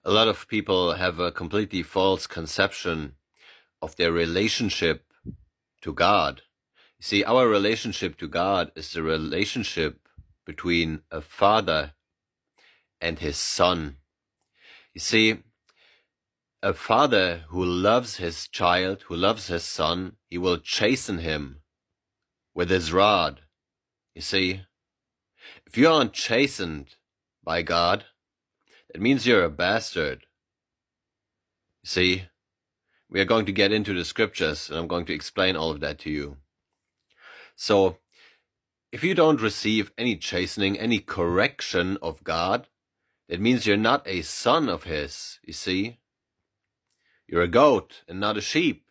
A lot of people have a completely false conception of their relationship to God. You see, our relationship to God is the relationship between a father and his son. You see, a father who loves his child, who loves his son, he will chasten him with his rod. You see, if you aren't chastened by God, that means you're a bastard. You see, we are going to get into the scriptures, and I'm going to explain all of that to you. So, if you don't receive any chastening, any correction of God, that means you're not a son of his, you see. You're a goat and not a sheep.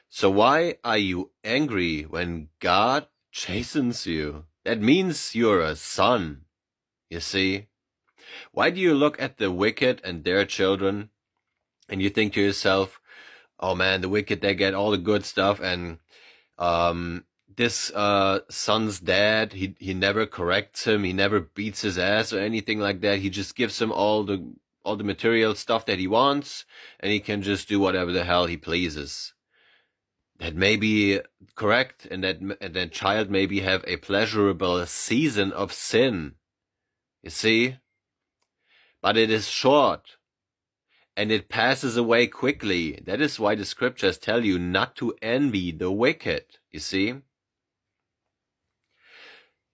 So why are you angry when God chastens you? That means you're a son, you see. Why do you look at the wicked and their children and you think to yourself, oh man, the wicked, they get all the good stuff, and this son's dad, he never corrects him, he never beats his ass or anything like that. He just gives him all the material stuff that he wants, and he can just do whatever the hell he pleases. That may be correct, and that child maybe have a pleasurable season of sin, you see, but it is short. And it passes away quickly. That is why the scriptures tell you not to envy the wicked, you see.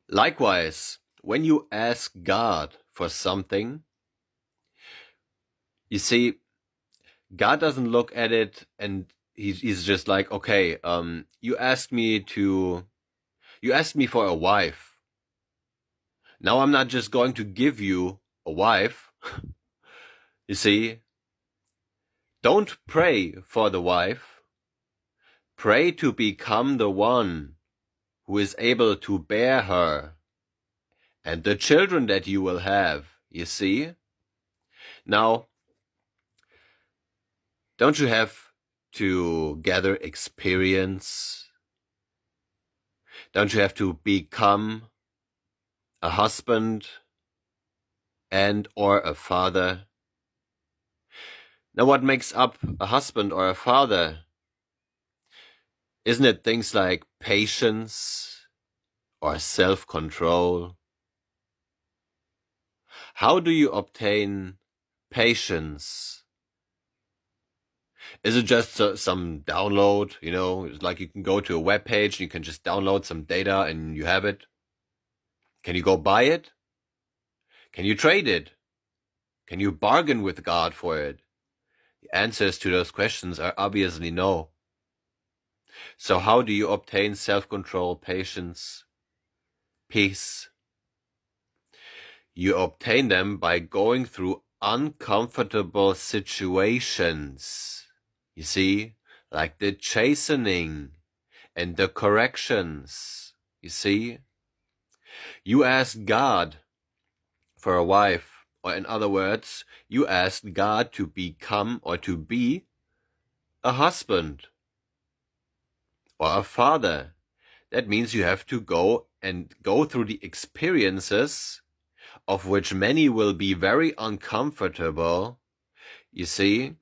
Likewise, when you ask God for something, you see, God doesn't look at it and he's just like, okay, you asked me for a wife. Now I'm not just going to give you a wife. You see, don't pray for the wife. Pray to become the one who is able to bear her and the children that you will have, you see? Now, don't you have to gather experience? Don't you have to become a husband and or a father? Now, what makes up a husband or a father? Isn't it things like patience or self-control? How do you obtain patience? Is it just some download? You know, it's like you can go to a web page, you can just download some data and you have it. Can you go buy it? Can you trade it? Can you bargain with God for it? The answers to those questions are obviously no. So how do you obtain self-control, patience, peace? You obtain them by going through uncomfortable situations. You see, like the chastening and the corrections. You see, you ask God for a wife, or in other words, you ask God to become or to be a husband or a father. That means you have to go through the experiences, of which many will be very uncomfortable, you see,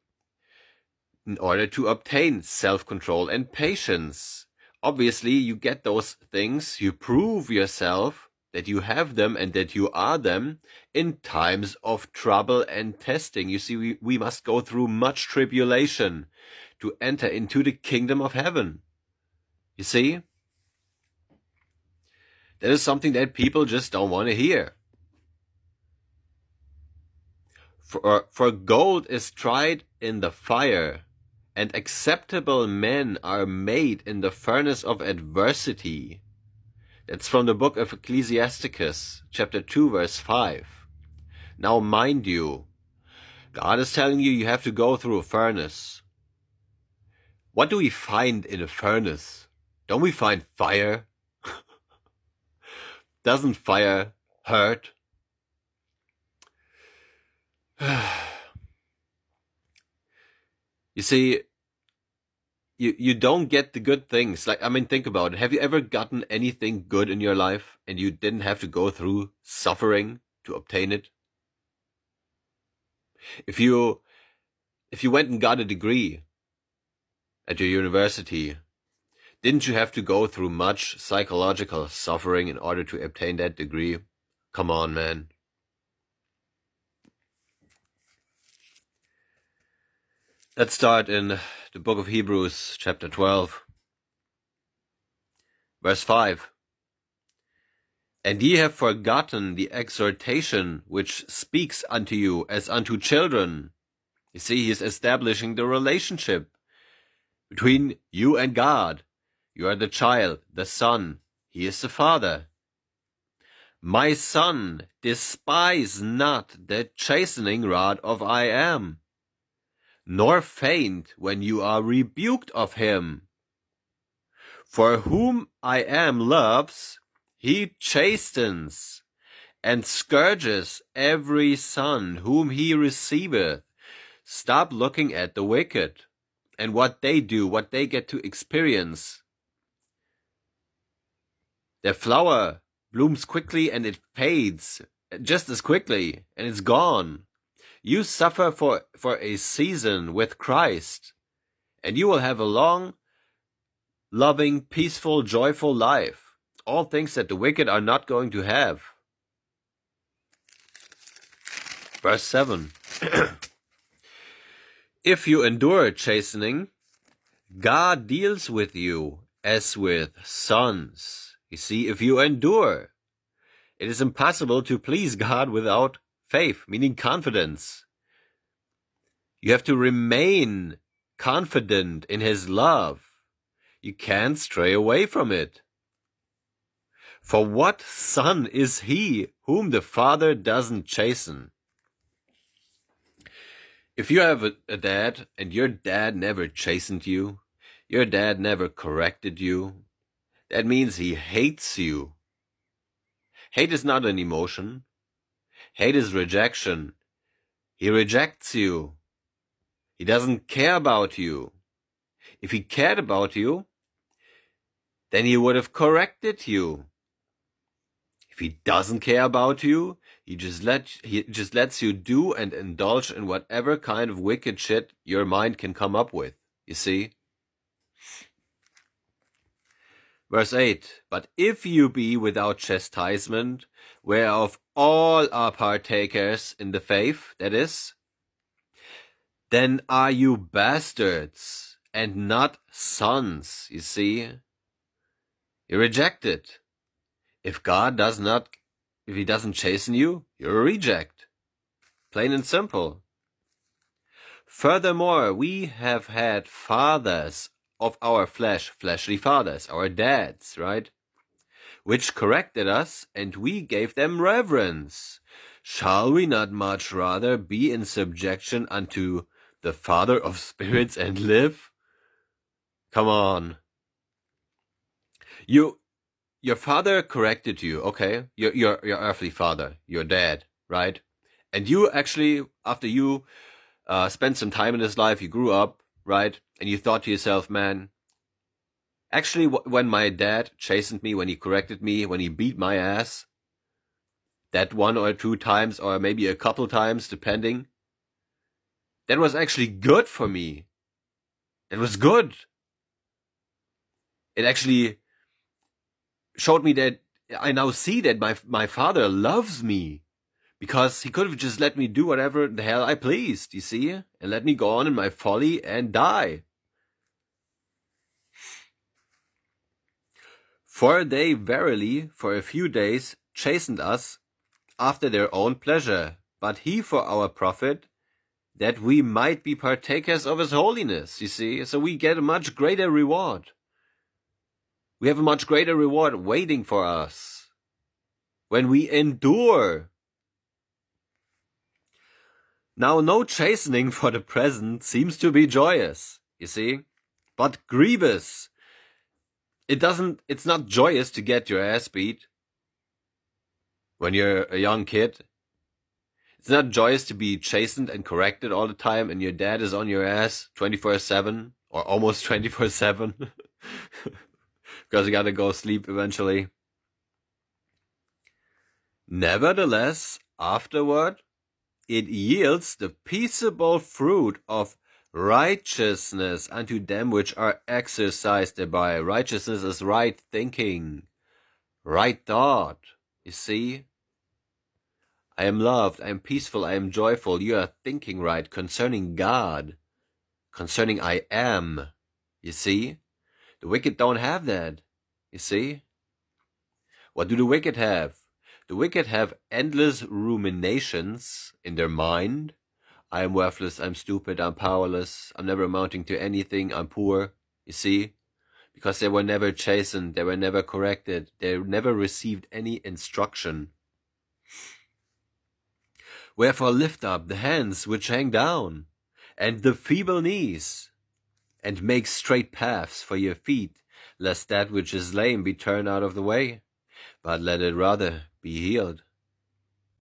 in order to obtain self-control and patience. Obviously, you get those things, you prove yourself that you have them and that you are them in times of trouble and testing. You see, we must go through much tribulation to enter into the kingdom of heaven. You see? That is something that people just don't want to hear. For gold is tried in the fire, and acceptable men are made in the furnace of adversity. That's from the book of Ecclesiasticus, chapter 2, verse 5. Now, mind you, God is telling you have to go through a furnace. What do we find in a furnace? Don't we find fire? Doesn't fire hurt? You see, you don't get the good things. Like, I mean, think about it. Have you ever gotten anything good in your life and you didn't have to go through suffering to obtain it? If you went and got a degree at your university, didn't you have to go through much psychological suffering in order to obtain that degree? Come on, man. Let's start in the book of Hebrews, chapter 12, verse 5. And ye have forgotten the exhortation which speaks unto you as unto children. You see, he is establishing the relationship between you and God. You are the child, the son. He is the father. My son, despise not the chastening rod of I am, nor faint when you are rebuked of him. For whom I am loves, he chastens, and scourges every son whom he receiveth. Stop looking at the wicked and what they do, what they get to experience. Their flower blooms quickly and it fades just as quickly, and it's gone. You suffer for a season with Christ, and you will have a long, loving, peaceful, joyful life. All things that the wicked are not going to have. Verse 7. If you endure chastening, God deals with you as with sons. You see, if you endure, it is impossible to please God without faith, meaning confidence. You have to remain confident in his love. You can't stray away from it. For what son is he whom the father doesn't chasten? If you have a dad and your dad never chastened you, your dad never corrected you, that means he hates you. Hate is not an emotion. Hate is rejection. He rejects you. He doesn't care about you. If he cared about you, then he would have corrected you. If he doesn't care about you, he just lets you do and indulge in whatever kind of wicked shit your mind can come up with. You see? Verse 8, but if you be without chastisement, whereof all are partakers in the faith, that is, then are you bastards and not sons, you see? You're rejected. If he doesn't chasten you, you're a reject. Plain and simple. Furthermore, we have had fathers of our flesh, fleshly fathers, our dads, right? Which corrected us, and we gave them reverence. Shall we not much rather be in subjection unto the Father of spirits and live? Come on. Your father corrected you, okay? Your earthly father, your dad, right? And you actually, after you spent some time in his life, you grew up, right? And you thought to yourself, man, actually, when my dad chastened me, when he corrected me, when he beat my ass, that 1 or 2 times, or maybe a couple times, depending, that was actually good for me. It was good. It actually showed me that I now see that my father loves me, because he could have just let me do whatever the hell I pleased, you see, and let me go on in my folly and die. For they verily for a few days chastened us after their own pleasure, but he for our profit, that we might be partakers of his holiness, you see, so we get a much greater reward. We have a much greater reward waiting for us when we endure. Now, no chastening for the present seems to be joyous, you see, but grievous. It's not joyous to get your ass beat when you're a young kid. It's not joyous to be chastened and corrected all the time and your dad is on your ass 24/7 or almost 24/7 because you gotta go sleep eventually. Nevertheless, afterward, it yields the peaceable fruit of righteousness unto them which are exercised thereby. Righteousness is right thinking, right thought. You see? I am loved, I am peaceful, I am joyful. You are thinking right concerning God, concerning I am. You see? The wicked don't have that. You see? What do the wicked have? The wicked have endless ruminations in their mind. I am worthless, I'm stupid, I'm powerless, I'm never amounting to anything, I'm poor. You see? Because they were never chastened, they were never corrected, they never received any instruction. Wherefore lift up the hands which hang down, and the feeble knees, and make straight paths for your feet, lest that which is lame be turned out of the way, but let it rather be healed.